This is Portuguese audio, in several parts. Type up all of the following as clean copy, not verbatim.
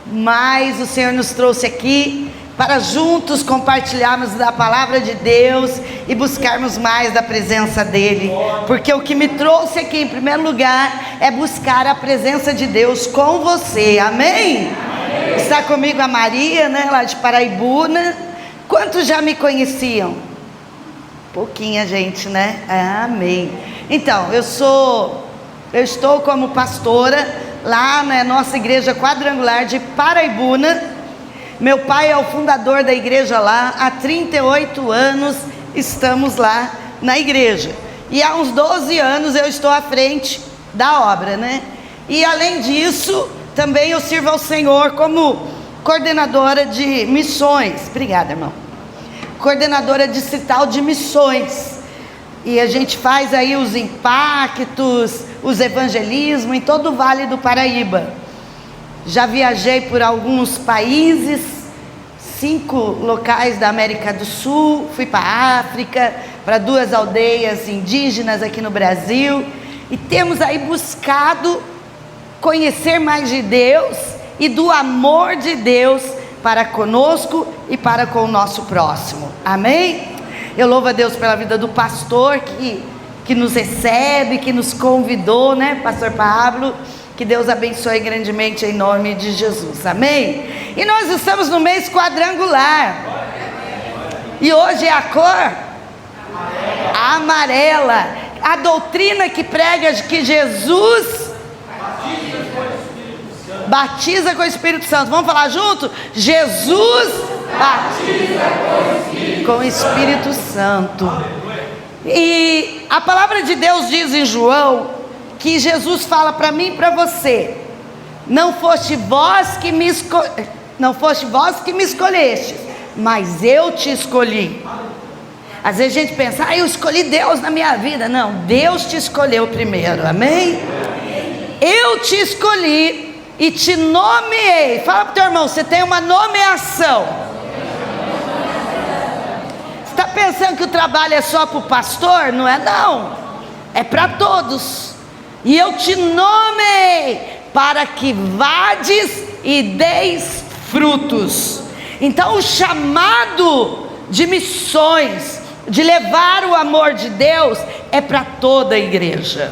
mas o Senhor nos trouxe aqui para juntos compartilharmos da palavra de Deus e buscarmos mais da presença dEle, porque o que me trouxe aqui em primeiro lugar é buscar a presença de Deus com você, amém? Está comigo a Maria, né, lá de Paraibuna. Quantos já me conheciam? Pouquinha gente, né? Amém. Então, eu estou como pastora lá na nossa igreja quadrangular de Paraibuna. Meu pai é o fundador da igreja lá, há 38 anos estamos lá na igreja. E há uns 12 anos eu estou à frente da obra, né? E além disso, também eu sirvo ao Senhor como coordenadora de missões. Obrigada, irmão. Coordenadora distrital de missões. E a gente faz aí os impactos, os evangelismos em todo o Vale do Paraíba. Já viajei por alguns países, 5 locais da América do Sul, fui para a África, para 2 aldeias indígenas aqui no Brasil, e temos aí buscado conhecer mais de Deus e do amor de Deus para conosco e para com o nosso próximo, amém? Eu louvo a Deus pela vida do pastor que nos recebe, que nos convidou, né, pastor Pablo. Que Deus abençoe grandemente em nome de Jesus, amém? E nós estamos no mês quadrangular, e hoje é a cor amarela. A doutrina que prega que Jesus batiza com o Espírito Santo. Vamos falar junto? Jesus batiza com o Espírito Santo. E a palavra de Deus diz em João que Jesus fala para mim e para você: não foste vós que me escolheste, mas eu te escolhi. Às vezes a gente pensa, eu escolhi Deus na minha vida. Não, Deus te escolheu primeiro, amém? Eu te escolhi e te nomeei. Fala para o teu irmão, você tem uma nomeação. Você está pensando que o trabalho é só para o pastor? Não é não, é para todos. E eu te nomeei para que vades e deis frutos. Então o chamado de missões, de levar o amor de Deus, é para toda a igreja.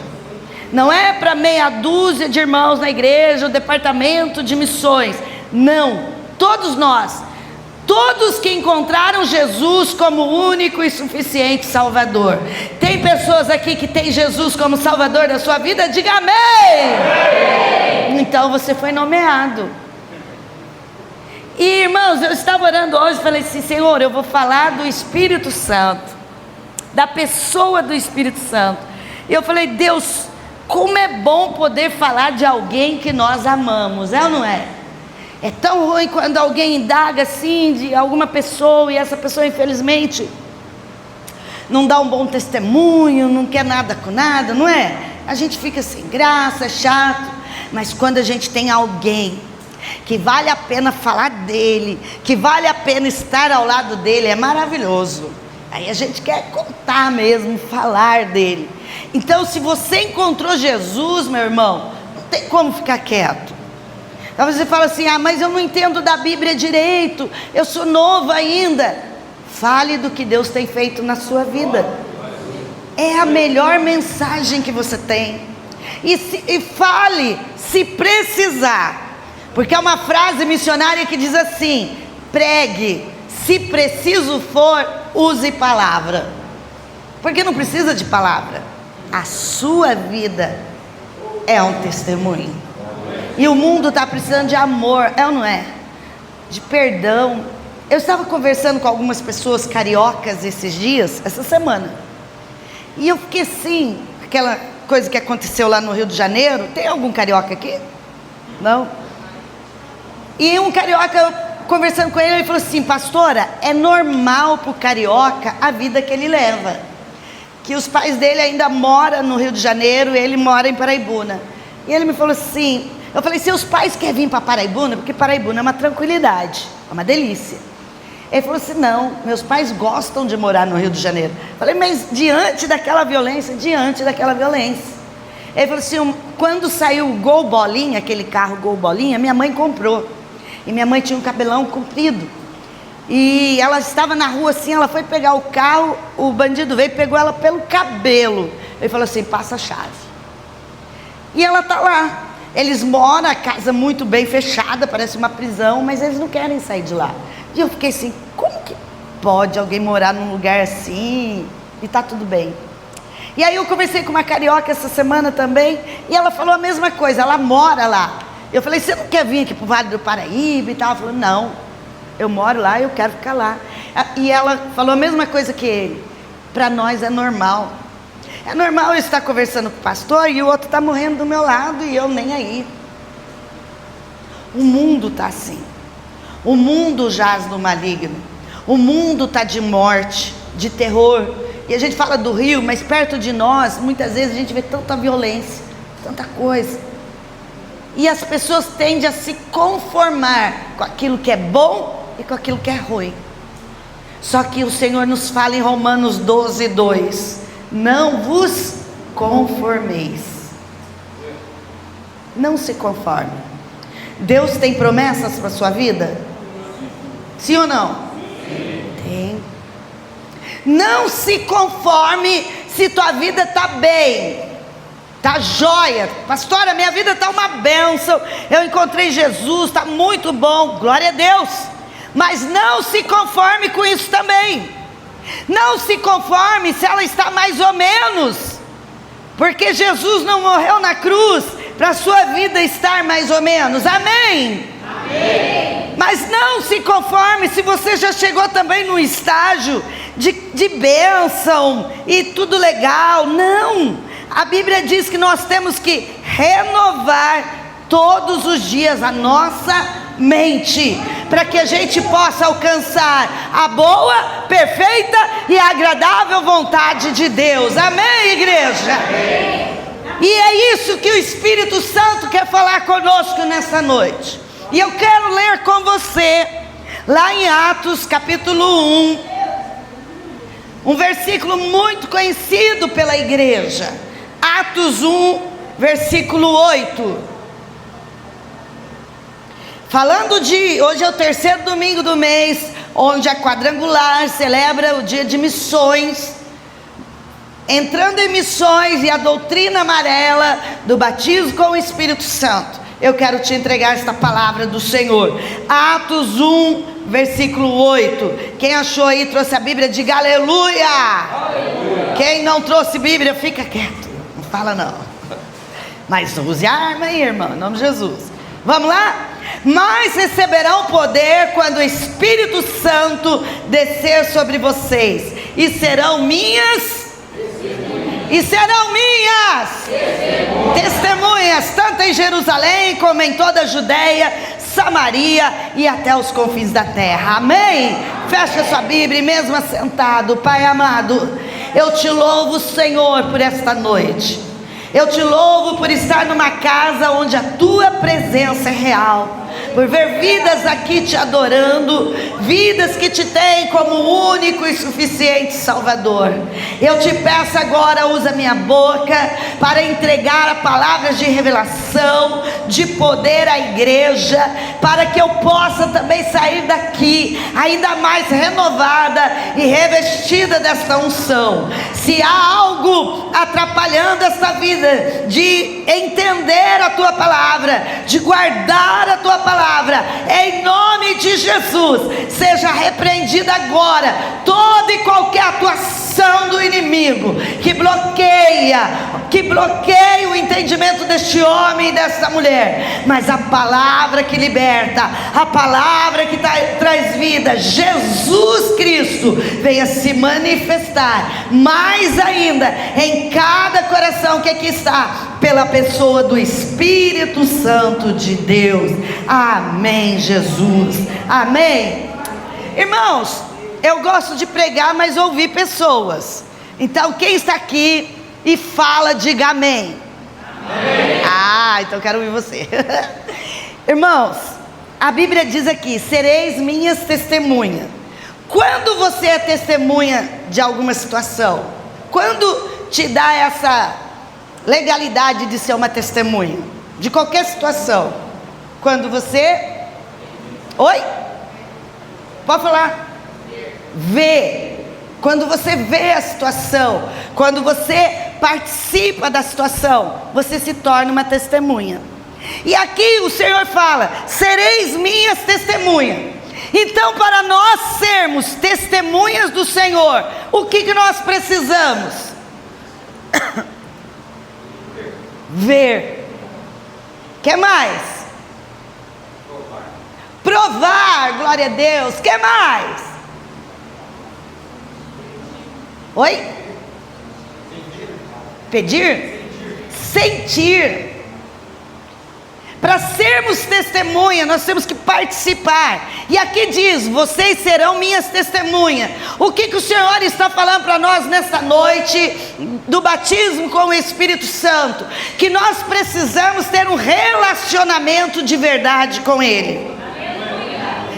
Não é para meia dúzia de irmãos na igreja, o departamento de missões. Não, todos nós, todos que encontraram Jesus como único e suficiente Salvador. Tem pessoas aqui que tem Jesus como Salvador da sua vida? Diga amém! Amém! Então você foi nomeado. E irmãos, eu estava orando hoje, falei assim: Senhor, eu vou falar do Espírito Santo, da pessoa do Espírito Santo. E eu falei: Deus, como é bom poder falar de alguém que nós amamos, é ou não é? É tão ruim quando alguém indaga assim de alguma pessoa e essa pessoa infelizmente não dá um bom testemunho, não quer nada com nada, não é? A gente fica sem graça, é chato. Mas quando a gente tem alguém que vale a pena falar dele, que vale a pena estar ao lado dele, é maravilhoso. Aí a gente quer contar mesmo, falar dele. Então, se você encontrou Jesus, meu irmão, não tem como ficar quieto. Então você fala assim: mas eu não entendo da Bíblia direito, eu sou novo ainda. Fale do que Deus tem feito na sua vida. É a melhor mensagem que você tem. E fale se precisar, porque é uma frase missionária que diz assim: pregue, se preciso for, use palavra. Porque não precisa de palavra. A sua vida é um testemunho. E o mundo está precisando de amor, é ou não é? De perdão. Eu estava conversando com algumas pessoas cariocas esses dias, essa semana. E eu fiquei assim, aquela coisa que aconteceu lá no Rio de Janeiro. Tem algum carioca aqui? Não? E um carioca, conversando com ele, ele falou assim: pastora, é normal para o carioca a vida que ele leva. Que os pais dele ainda moram no Rio de Janeiro e ele mora em Paraibuna. E ele me falou assim, eu falei: seus pais querem vir para Paraibuna? Porque Paraibuna é uma tranquilidade, é uma delícia. Ele falou assim: não, meus pais gostam de morar no Rio de Janeiro. Eu falei: mas diante daquela violência. Ele falou assim: quando saiu o Gol Bolinha, aquele carro Gol Bolinha, minha mãe comprou. E minha mãe tinha um cabelão comprido. E ela estava na rua assim, ela foi pegar o carro, o bandido veio e pegou ela pelo cabelo. Ele falou assim: passa a chave. E ela está lá. Eles moram, a casa muito bem fechada, parece uma prisão, mas eles não querem sair de lá. E eu fiquei assim: como que pode alguém morar num lugar assim e tá tudo bem? E aí eu conversei com uma carioca essa semana também, e ela falou a mesma coisa, ela mora lá. Eu falei: você não quer vir aqui pro Vale do Paraíba e tal? Ela falou: não, eu moro lá, eu quero ficar lá. E ela falou a mesma coisa que ele: para nós é normal. É normal eu estar conversando com o pastor e o outro está morrendo do meu lado e eu nem aí. O mundo está assim. O mundo jaz no maligno. O mundo está de morte, de terror. E a gente fala do Rio, mas perto de nós, muitas vezes a gente vê tanta violência, tanta coisa. E as pessoas tendem a se conformar com aquilo que é bom e com aquilo que é ruim. Só que o Senhor nos fala em Romanos 12:2: não vos conformeis. Não se conforme. Deus tem promessas para a sua vida? Sim ou não? Tem. Não se conforme se tua vida está bem, está jóia. Pastora, minha vida está uma bênção, eu encontrei Jesus, está muito bom, glória a Deus. Mas não se conforme com isso também. Não se conforme se ela está mais ou menos, porque Jesus não morreu na cruz para a sua vida estar mais ou menos, amém? Amém. Mas não se conforme se você já chegou também num estágio de bênção e tudo legal. Não, a Bíblia diz que nós temos que renovar todos os dias a nossa mente, para que a gente possa alcançar a boa, perfeita e agradável vontade de Deus, amém, igreja? Amém. E é isso que o Espírito Santo quer falar conosco nessa noite. E eu quero ler com você lá em Atos capítulo 1, um versículo muito conhecido pela igreja. Atos 1, versículo 8. Falando de, hoje é o terceiro domingo do mês, onde a Quadrangular celebra o dia de missões, entrando em missões e a doutrina amarela do batismo com o Espírito Santo. Eu quero te entregar esta palavra do Senhor. Atos 1, versículo 8. Quem achou aí, trouxe a Bíblia, diga aleluia. Aleluia. Quem não trouxe Bíblia, fica quieto, não fala não. Mas use a arma aí, irmão, em nome de Jesus. Vamos lá? Mas receberão poder quando o Espírito Santo descer sobre vocês, e serão minhas testemunhas, tanto em Jerusalém como em toda a Judéia, Samaria e até os confins da terra, amém? Fecha sua Bíblia e mesmo assentado. Pai amado, eu te louvo, Senhor, por esta noite. Eu te louvo por estar numa casa onde a tua presença é real, por ver vidas aqui te adorando, vidas que te têm como único e suficiente Salvador. Eu te peço agora, usa minha boca para entregar a palavras de revelação, de poder à igreja, para que eu possa também sair daqui ainda mais renovada e revestida desta unção. Se há algo atrapalhando esta vida de entender a tua palavra, de guardar a tua palavra, em nome de Jesus, seja repreendida agora toda e qualquer atuação do inimigo que bloqueia o entendimento deste homem e desta mulher. Mas a palavra que liberta, a palavra que traz vida, Jesus Cristo, venha se manifestar mais ainda em cada coração que aqui está, pela pessoa do Espírito Santo de Deus. Amém, Jesus, amém. Irmãos, eu gosto de pregar, mas ouvir pessoas. Então quem está aqui e fala, diga amém. Amém. Então eu quero ouvir você. Irmãos, a Bíblia diz aqui: sereis minhas testemunhas. Quando você é testemunha de alguma situação, quando te dá essa legalidade de ser uma testemunha de qualquer situação, quando você Oi? Pode falar. Ver. Quando você vê a situação, quando você participa da situação, você se torna uma testemunha. E aqui o Senhor fala: sereis minhas testemunhas. Então, para nós sermos testemunhas do Senhor, o que nós precisamos? Ver. Que mais? Provar, glória a Deus. Que mais? Oi? Pedir? Sentir. Para sermos testemunha, nós temos que participar. E aqui diz: vocês serão minhas testemunhas. O que o Senhor está falando para nós nesta noite do batismo com o Espírito Santo? Que nós precisamos ter um relacionamento de verdade com Ele.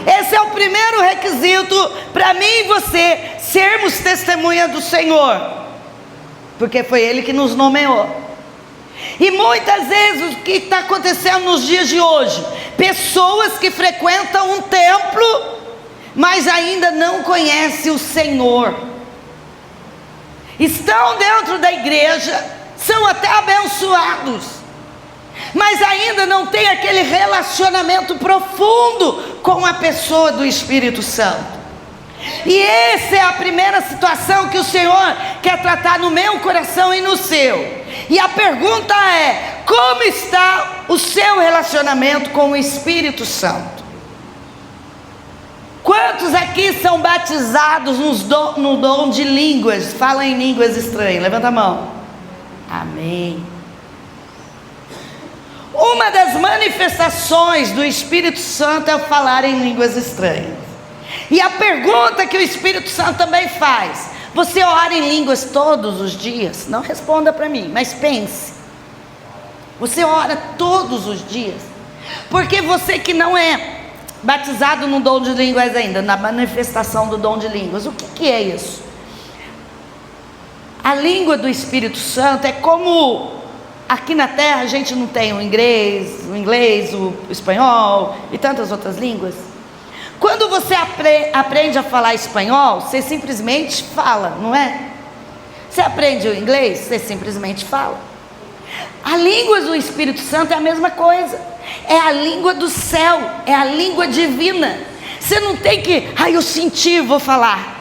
Esse é o primeiro requisito para mim e você sermos testemunha do Senhor, porque foi Ele que nos nomeou. E muitas vezes o que está acontecendo nos dias de hoje? Pessoas que frequentam um templo, mas ainda não conhecem o Senhor. Estão dentro da igreja, são até abençoados, mas ainda não tem aquele relacionamento profundo com a pessoa do Espírito Santo. E essa é a primeira situação que o Senhor quer tratar no meu coração e no seu. E a pergunta é: como está o seu relacionamento com o Espírito Santo? Quantos aqui são batizados no dom de línguas? Fala em línguas estranhas, levanta a mão. Amém. Uma das manifestações do Espírito Santo é o falar em línguas estranhas. E a pergunta que o Espírito Santo também faz: você ora em línguas todos os dias? Não responda para mim, mas pense. Você ora todos os dias? Porque você que não é batizado no dom de línguas ainda, na manifestação do dom de línguas, o que é isso? A língua do Espírito Santo é como aqui na terra a gente não tem o inglês, o espanhol e tantas outras línguas. Quando você aprende a falar espanhol, você simplesmente fala, não é? Você aprende o inglês, você simplesmente fala. A língua do Espírito Santo é a mesma coisa. É a língua do céu, é a língua divina. Você não tem que, eu senti, vou falar.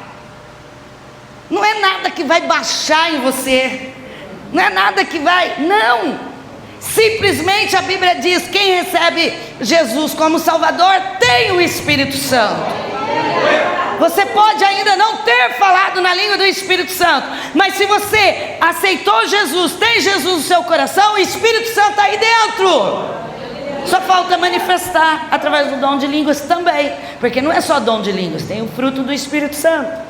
Não é nada que vai baixar em você. Não é nada que vai, não. Simplesmente a Bíblia diz: quem recebe Jesus como Salvador tem o Espírito Santo. Você pode ainda não ter falado na língua do Espírito Santo, mas se você aceitou Jesus, tem Jesus no seu coração, o Espírito Santo está aí dentro. Só falta manifestar através do dom de línguas também, porque não é só dom de línguas, tem o fruto do Espírito Santo.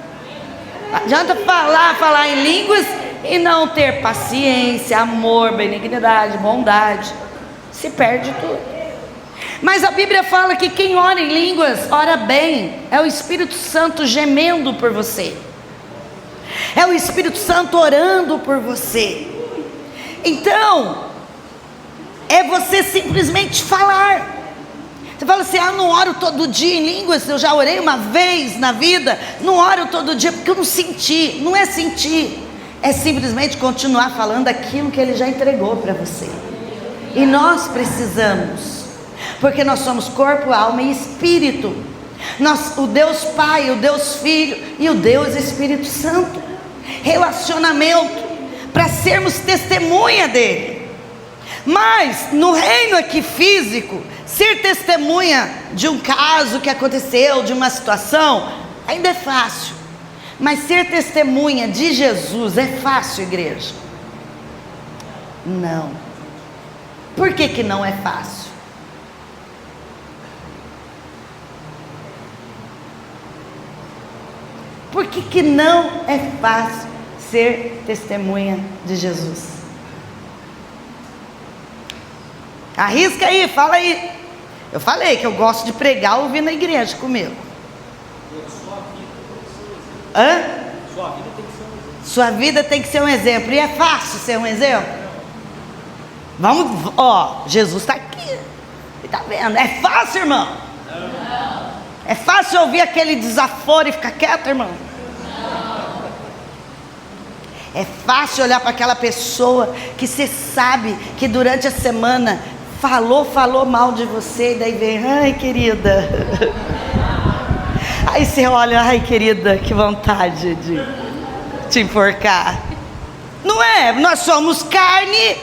Não adianta falar em línguas e não ter paciência, amor, benignidade, bondade. Se perde tudo. Mas a Bíblia fala que quem ora em línguas, ora bem. É o Espírito Santo gemendo por você. É o Espírito Santo orando por você. Então, é você simplesmente falar. Você fala assim: não oro todo dia em línguas, eu já orei uma vez na vida. Não oro todo dia porque eu não senti. Não é sentir, é simplesmente continuar falando aquilo que Ele já entregou para você. E nós precisamos, porque nós somos corpo, alma e espírito. O Deus Pai, o Deus Filho e o Deus Espírito Santo. Relacionamento para sermos testemunha dele. Mas no reino aqui físico, ser testemunha de um caso que aconteceu, de uma situação, ainda é fácil. Mas ser testemunha de Jesus é fácil, igreja? Não. Por que não é fácil? Por que não é fácil ser testemunha de Jesus? Arrisca aí, fala aí. Eu falei que eu gosto de pregar ouvindo a igreja comigo. Hã? Sua vida tem que ser um exemplo. E é fácil ser um exemplo? Vamos, Jesus está aqui. Ele está vendo. É fácil, irmão? É fácil ouvir aquele desaforo e ficar quieto, irmão? É fácil olhar para aquela pessoa que você sabe que durante a semana falou mal de você, e daí vem, ai querida. Aí você olha, ai querida, que vontade de te enforcar. Não é? Nós somos carne.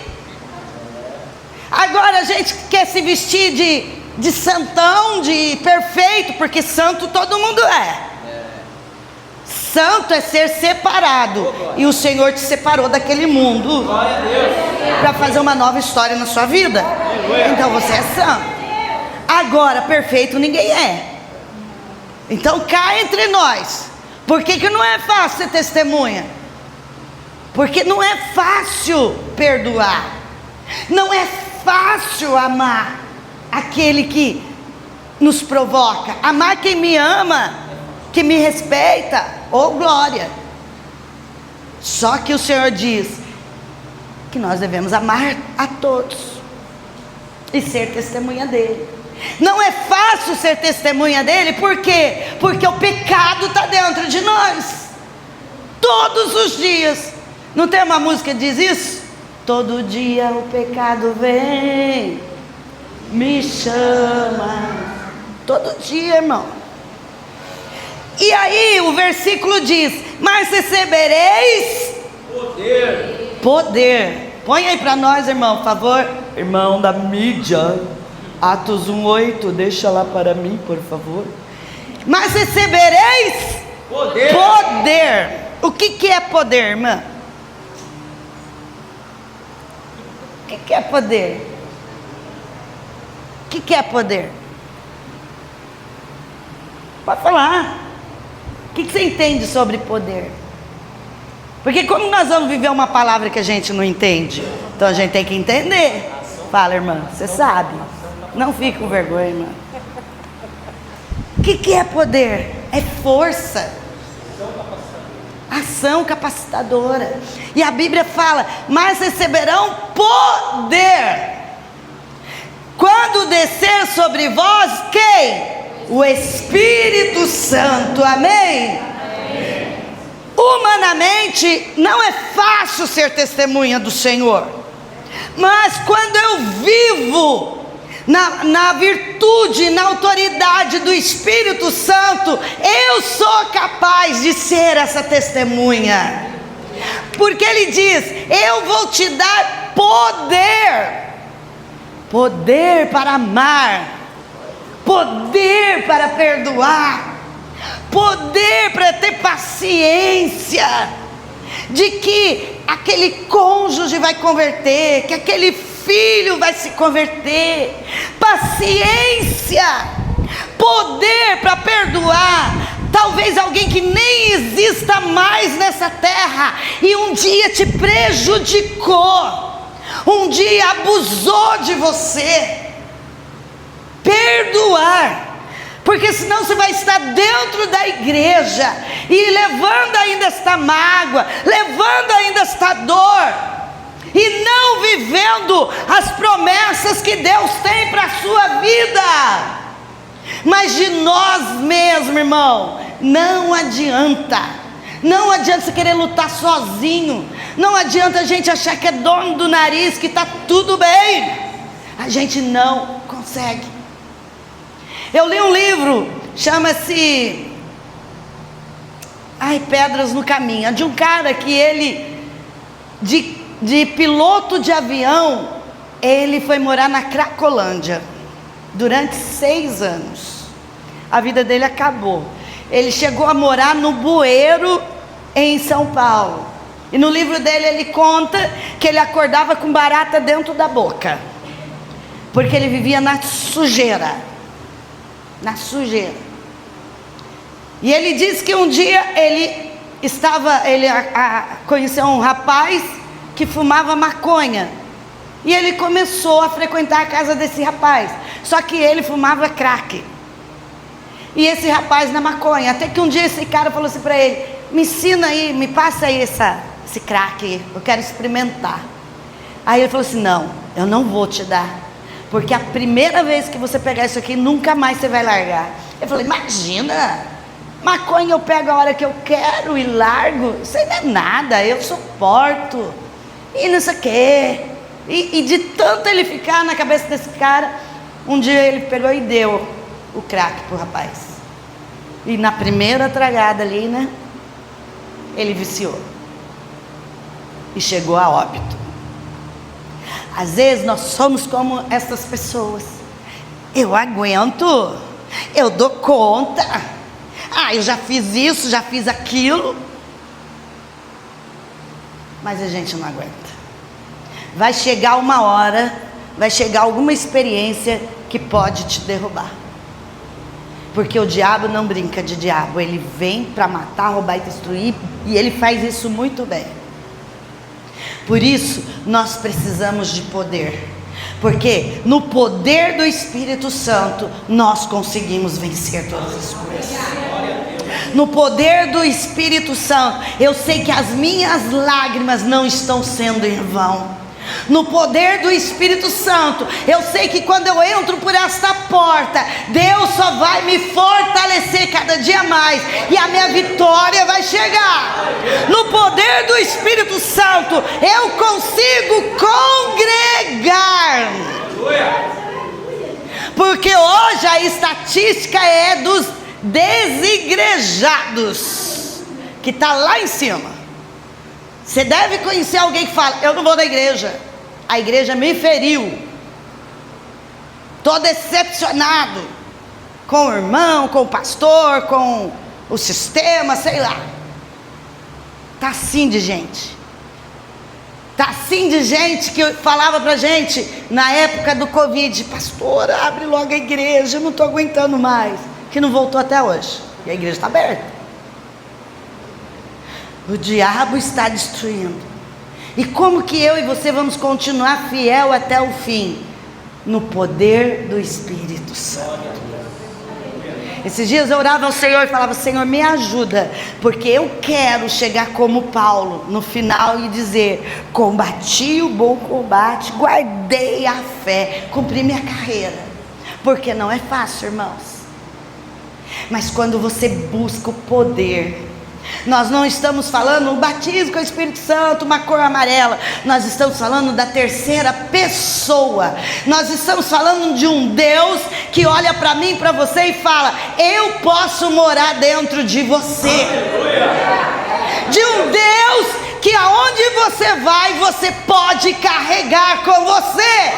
Agora a gente quer se vestir de santão, de perfeito, porque santo todo mundo é. Santo é ser separado, e o Senhor te separou daquele mundo para fazer uma nova história na sua vida. Então você é santo. Agora, perfeito ninguém é. Então cá entre nós, por que não é fácil ser testemunha? Porque não é fácil perdoar, não é fácil amar aquele que nos provoca, amar quem me ama, que me respeita, oh glória. Só que o Senhor diz que nós devemos amar a todos e ser testemunha dele. Não é fácil ser testemunha dele, por quê? Porque o pecado está dentro de nós, todos os dias. Não tem uma música que diz isso? Todo dia o pecado vem, me chama, todo dia, irmão. E aí o versículo diz, mas recebereis poder. Põe aí para nós, irmão, por favor. Irmão da mídia, Atos 1:8, deixa lá para mim, por favor. Mas recebereis poder. O que é poder, irmã? O que é poder? O que é poder? Pode falar. O que você entende sobre poder? Porque como nós vamos viver uma palavra que a gente não entende? Então a gente tem que entender. Fala, irmã, você sabe. Não fique com vergonha, irmã. O que é poder? É força. Ação capacitadora. E a Bíblia fala, mas receberão poder quando descer sobre vós quem? O Espírito Santo, amém? Amém? Humanamente não é fácil ser testemunha do Senhor, mas quando eu vivo na virtude, na autoridade do Espírito Santo, eu sou capaz de ser essa testemunha, porque Ele diz, eu vou te dar poder para amar, poder para perdoar, poder para ter paciência, de que aquele cônjuge vai converter, que aquele filho vai se converter, paciência, poder para perdoar, talvez alguém que nem exista mais nessa terra, e um dia te prejudicou, um dia abusou de você. Perdoar, porque senão você vai estar dentro da igreja e levando ainda esta mágoa, levando ainda esta dor, e não vivendo as promessas que Deus tem para a sua vida. Mas de nós mesmos, irmão, não adianta você querer lutar sozinho, não adianta a gente achar que é dono do nariz, que está tudo bem, a gente não consegue. Eu li um livro, chama-se Pedras no Caminho, é de um cara que ele, de piloto de avião, ele foi morar na Cracolândia, durante 6 anos, a vida dele acabou, ele chegou a morar no Bueiro, em São Paulo, e no livro dele ele conta que ele acordava com barata dentro da boca, porque ele vivia na sujeira, e ele diz que um dia ele conheceu um rapaz que fumava maconha, e ele começou a frequentar a casa desse rapaz, só que ele fumava crack, e esse rapaz na maconha, até que um dia esse cara falou assim para ele, me ensina aí, me passa aí esse crack, eu quero experimentar. Aí ele falou assim, não, eu não vou te dar, porque a primeira vez que você pegar isso aqui, nunca mais você vai largar. Eu falei, imagina, maconha eu pego a hora que eu quero e largo, isso aí não é nada, eu suporto, e não sei o quê. E de tanto ele ficar na cabeça desse cara, um dia ele pegou e deu o crack pro rapaz. E na primeira tragada ali, né, ele viciou. E chegou a óbito. Às vezes nós somos como essas pessoas. Eu aguento, eu dou conta. Eu já fiz isso, já fiz aquilo. Mas a gente não aguenta. Vai chegar uma hora, vai chegar alguma experiência que pode te derrubar. Porque o diabo não brinca de diabo, ele vem para matar, roubar e destruir, e ele faz isso muito bem. Por isso, nós precisamos de poder, porque no poder do Espírito Santo, nós conseguimos vencer todas as coisas. No poder do Espírito Santo, eu sei que as minhas lágrimas não estão sendo em vão. No poder do Espírito Santo, eu sei que quando eu entro por esta porta, Deus só vai me fortalecer cada dia mais, e a minha vitória vai chegar. No poder do Espírito Santo, eu consigo congregar. Porque hoje a estatística é dos desigrejados, que está lá em cima. Você deve conhecer alguém que fala, eu não vou na igreja, a igreja me feriu, estou decepcionado com o irmão, com o pastor, com o sistema, sei lá. Está assim de gente. Está assim de gente que falava para gente na época do Covid, pastor, abre logo a igreja, eu não estou aguentando mais, que não voltou até hoje, e a igreja está aberta. O diabo está destruindo. E como que eu e você vamos continuar fiel até o fim? No poder do Espírito Santo. Esses dias eu orava ao Senhor e falava, Senhor, me ajuda, porque eu quero chegar como Paulo no final e dizer, combati o bom combate, guardei a fé, cumpri minha carreira. Porque não é fácil, irmãos. Mas quando você busca o poder, nós não estamos falando o batismo com o Espírito Santo, uma cor amarela. Nós estamos falando da terceira pessoa. Nós estamos falando de um Deus que olha para mim, para você e fala, eu posso morar dentro de você. De um Deus que aonde você vai, você pode carregar com você.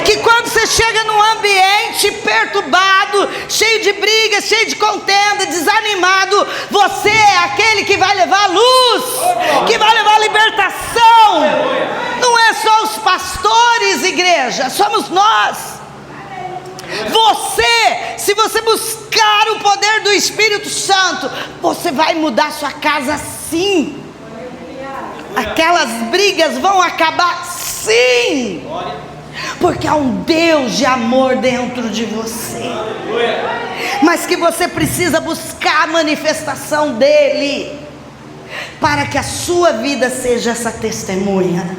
Que quando você chega num ambiente perturbado, cheio de brigas, cheio de contenda, desanimado, você é aquele que vai levar luz, que vai levar libertação. Não é só os pastores, igreja, somos nós. Você, se você buscar o poder do Espírito Santo, você vai mudar sua casa sim. Aquelas brigas vão acabar sim, porque há um Deus de amor dentro de você, mas que você precisa buscar a manifestação dele, para que a sua vida seja essa testemunha.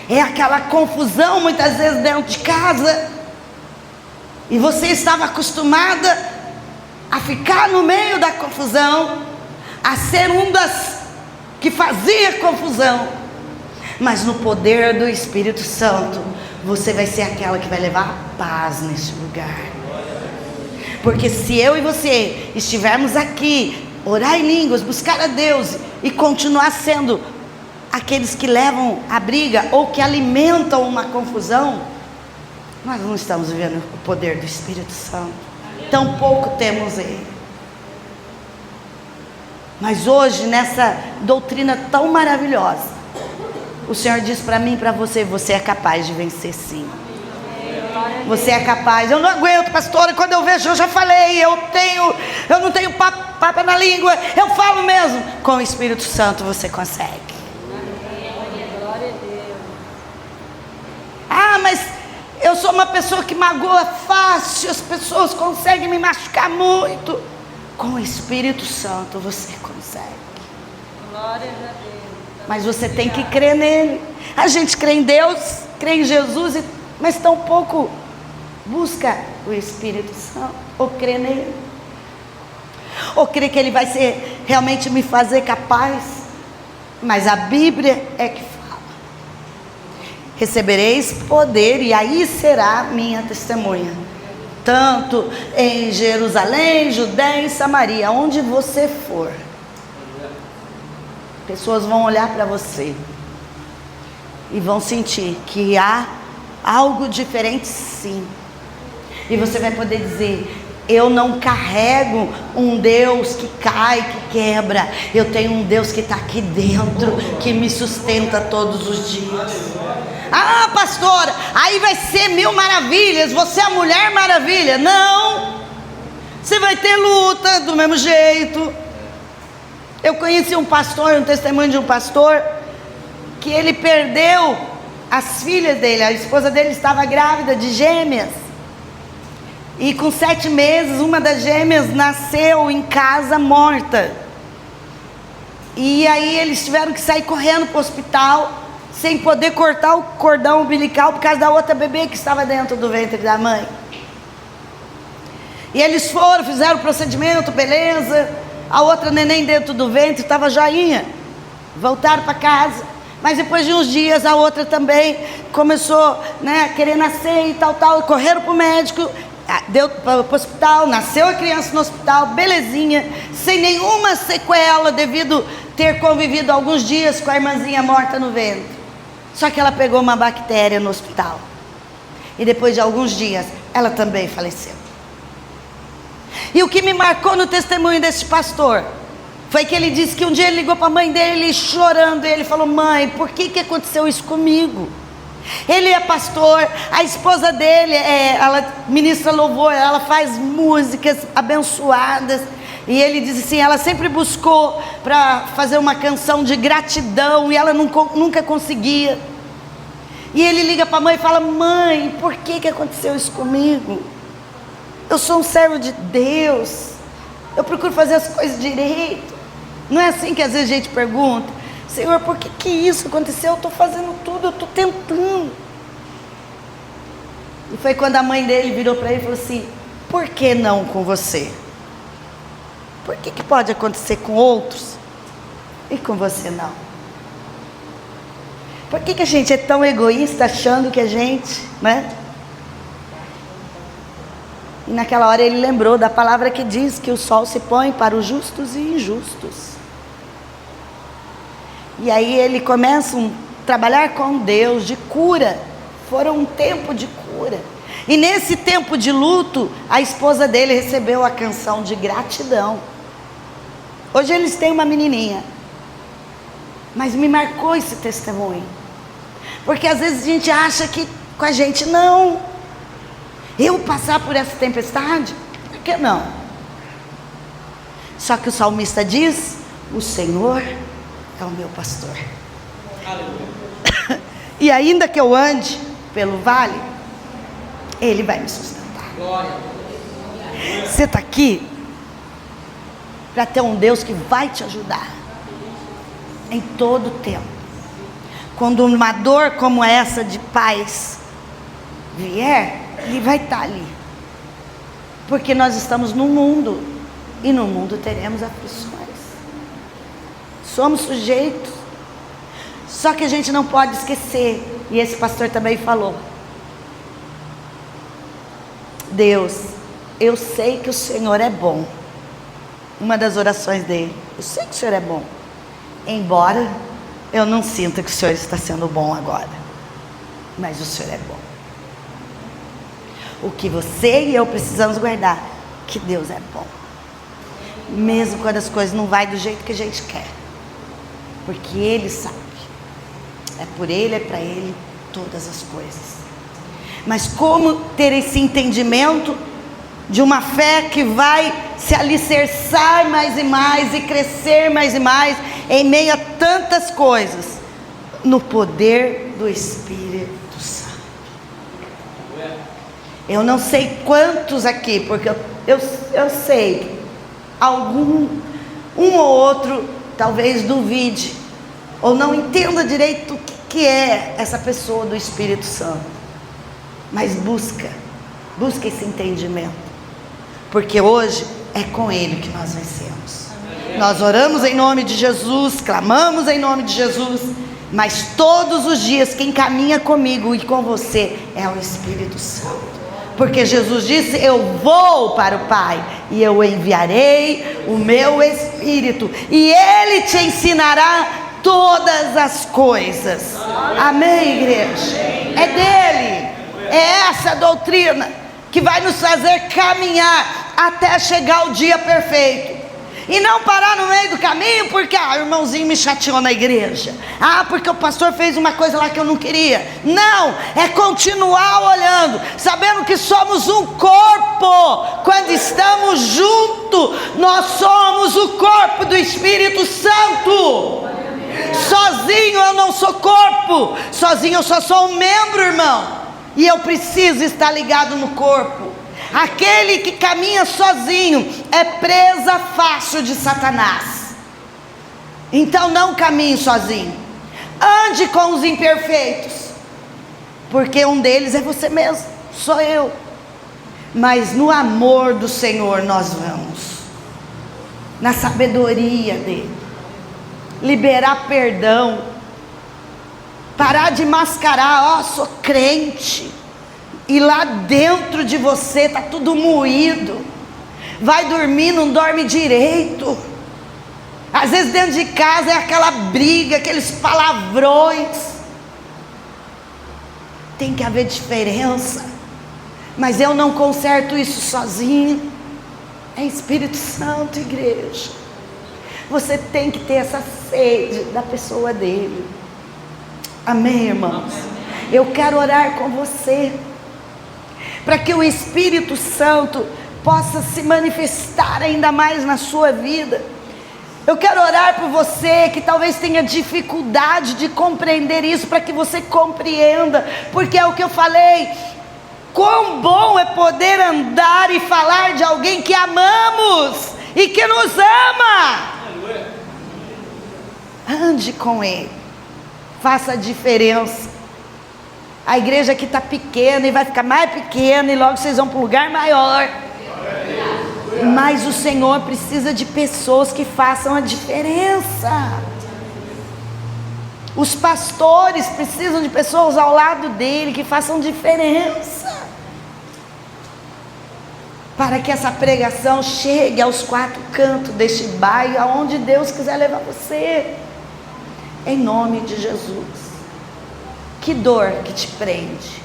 É aquela confusão muitas vezes dentro de casa, e você estava acostumada a ficar no meio da confusão, a ser um das que fazia confusão, mas no poder do Espírito Santo, você vai ser aquela que vai levar paz neste lugar. Porque se eu e você estivermos aqui, orar em línguas, buscar a Deus e continuar sendo aqueles que levam a briga ou que alimentam uma confusão, nós não estamos vivendo o poder do Espírito Santo. Tampouco temos ele. Mas hoje, nessa doutrina tão maravilhosa, o Senhor diz para mim e para você, você é capaz de vencer sim. Você é capaz. Eu não aguento, pastora, quando eu vejo, eu já falei, eu não tenho papo na língua, eu falo mesmo. Com o Espírito Santo você consegue. Mas eu sou uma pessoa que magoa fácil, as pessoas conseguem me machucar muito. Com o Espírito Santo você consegue. Glória a Deus. Mas você tem que crer nele. A gente crê em Deus, crê em Jesus, mas tão pouco Busca o Espírito Santo, ou crê nele, ou crê que ele vai realmente me fazer capaz. Mas a Bíblia é que fala: recebereis poder, e aí será minha testemunha, tanto em Jerusalém, Judéia e Samaria. Onde você for, pessoas vão olhar para você e vão sentir que há algo diferente, sim. E você vai poder dizer: eu não carrego um Deus que cai, que quebra. Eu tenho um Deus que está aqui dentro, que me sustenta todos os dias. Ah, pastora, aí vai ser 1000 maravilhas, você é a Mulher Maravilha. Não, você vai ter luta do mesmo jeito. Eu conheci um pastor, um testemunho de um pastor, que ele perdeu as filhas dele. A esposa dele estava grávida de gêmeas, e com 7 meses uma das gêmeas nasceu em casa morta. E aí eles tiveram que sair correndo para o hospital, sem poder cortar o cordão umbilical, por causa da outra bebê que estava dentro do ventre da mãe. E eles foram, fizeram o procedimento, beleza. A outra neném dentro do ventre estava joinha. Voltaram para casa. Mas depois de uns dias a outra também começou, a querer nascer e tal. Correram para o médico, deu para o hospital, nasceu a criança no hospital, belezinha, sem nenhuma sequela, devido ter convivido alguns dias com a irmãzinha morta no ventre. Só que ela pegou uma bactéria no hospital, e depois de alguns dias ela também faleceu. E o que me marcou no testemunho desse pastor foi que ele disse que um dia ele ligou para a mãe dele chorando, e ele falou: mãe, por que aconteceu isso comigo? Ele é pastor, a esposa dele, ela ministra louvor, ela faz músicas abençoadas. E ele diz assim, ela sempre buscou para fazer uma canção de gratidão, e ela nunca conseguia. E ele liga para a mãe e fala: mãe, por que aconteceu isso comigo? Eu sou um servo de Deus, eu procuro fazer as coisas direito. Não é assim que às vezes a gente pergunta: Senhor, por que isso aconteceu? Eu estou fazendo tudo, eu estou tentando. E foi quando a mãe dele virou para ele e falou assim: por que não com você? Por que pode acontecer com outros e com você não? Por que a gente é tão egoísta, achando que a gente, E naquela hora ele lembrou da palavra que diz que o sol se põe para os justos e injustos. E aí ele começa a trabalhar com Deus de cura. Foram um tempo de cura. E nesse tempo de luto, a esposa dele recebeu a canção de gratidão. Hoje eles têm uma menininha. Mas me marcou esse testemunho. Porque às vezes a gente acha que com a gente, não. Eu passar por essa tempestade? Por que não? Só que o salmista diz: o Senhor é o meu pastor. E ainda que eu ande pelo vale, Ele vai me sustentar. Você está aqui para ter um Deus que vai te ajudar em todo o tempo. Quando uma dor como essa de pais vier, Ele vai estar ali. Porque nós estamos no mundo, e no mundo teremos aflições. Somos sujeitos. Só que a gente não pode esquecer, e esse pastor também falou: Deus, eu sei que o Senhor é bom. Uma das orações dele: eu sei que o Senhor é bom, embora eu não sinta que o Senhor está sendo bom agora, mas o Senhor é bom. O que você e eu precisamos guardar, que Deus é bom, mesmo quando as coisas não vai do jeito que a gente quer, porque Ele sabe. É por Ele, é para Ele todas as coisas. Mas como ter esse entendimento de uma fé que vai se alicerçar mais e mais e crescer mais e mais em meio a tantas coisas, no poder do Espírito Santo. Eu não sei quantos aqui, porque eu sei, um ou outro talvez duvide, ou não entenda direito o que é essa pessoa do Espírito Santo. Mas busca Busque esse entendimento, porque hoje é com Ele que nós vencemos. Nós oramos em nome de Jesus, clamamos em nome de Jesus, mas todos os dias quem caminha comigo e com você é o Espírito Santo. Porque Jesus disse: eu vou para o Pai e eu enviarei o meu Espírito, e Ele te ensinará todas as coisas. Amém, igreja? É dele, é essa doutrina que vai nos fazer caminhar até chegar o dia perfeito. E não parar no meio do caminho porque o irmãozinho me chateou na igreja, porque o pastor fez uma coisa lá que eu não queria. Não, é continuar olhando, sabendo que somos um corpo. Quando estamos juntos, nós somos o corpo do Espírito Santo. Sozinho eu não sou corpo, sozinho eu só sou um membro, irmão, e eu preciso estar ligado no corpo. Aquele que caminha sozinho é presa fácil de Satanás. Então não caminhe sozinho, ande com os imperfeitos, porque um deles é você mesmo, sou eu. Mas no amor do Senhor nós vamos, na sabedoria dele, liberar perdão, parar de mascarar, sou crente, e lá dentro de você está tudo moído, vai dormir, não dorme direito, às vezes dentro de casa é aquela briga, aqueles palavrões. Tem que haver diferença, mas eu não conserto isso sozinho, é Espírito Santo, igreja. Você tem que ter essa sede da pessoa dele. Amém, irmãos? Eu quero orar com você, para que o Espírito Santo possa se manifestar ainda mais na sua vida. Eu quero orar por você que talvez tenha dificuldade de compreender isso, para que você compreenda, porque é o que eu falei, quão bom é poder andar e falar de alguém que amamos e que nos ama. Ande com ele, faça a diferença. A igreja aqui está pequena e vai ficar mais pequena, e logo vocês vão para um lugar maior. Mas o Senhor precisa de pessoas que façam a diferença. Os pastores precisam de pessoas ao lado dele que façam diferença, para que essa pregação chegue aos quatro cantos deste bairro, aonde Deus quiser levar você, em nome de Jesus. Que dor que te prende,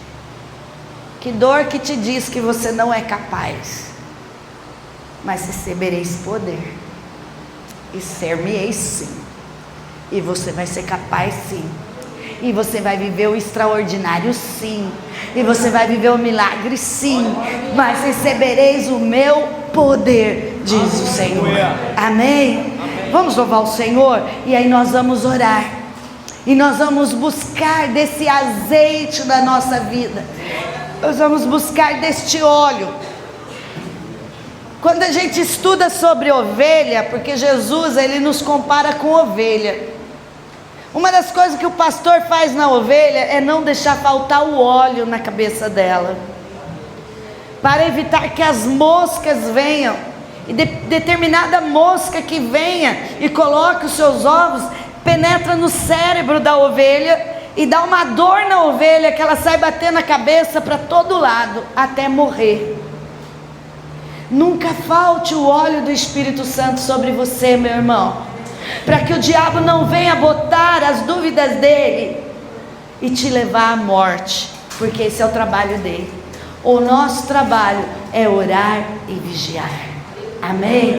que dor que te diz que você não é capaz, mas recebereis poder, e ser-me-eis sim, e você vai ser capaz sim, e você vai viver o extraordinário sim, e você vai viver o milagre sim, mas recebereis o meu poder, diz o Senhor. Amém? Vamos louvar o Senhor, e aí nós vamos orar, e nós vamos buscar desse azeite da nossa vida, nós vamos buscar deste óleo. Quando a gente estuda sobre ovelha, porque Jesus ele nos compara com ovelha, uma das coisas que o pastor faz na ovelha é não deixar faltar o óleo na cabeça dela, para evitar que as moscas venham, e determinada mosca que venha e coloque os seus ovos, penetra no cérebro da ovelha e dá uma dor na ovelha, que ela sai batendo a cabeça para todo lado até morrer. Nunca falte o óleo do Espírito Santo sobre você, meu irmão, para que o diabo não venha botar as dúvidas dele e te levar à morte, porque esse é o trabalho dele. O nosso trabalho é orar e vigiar. Amém?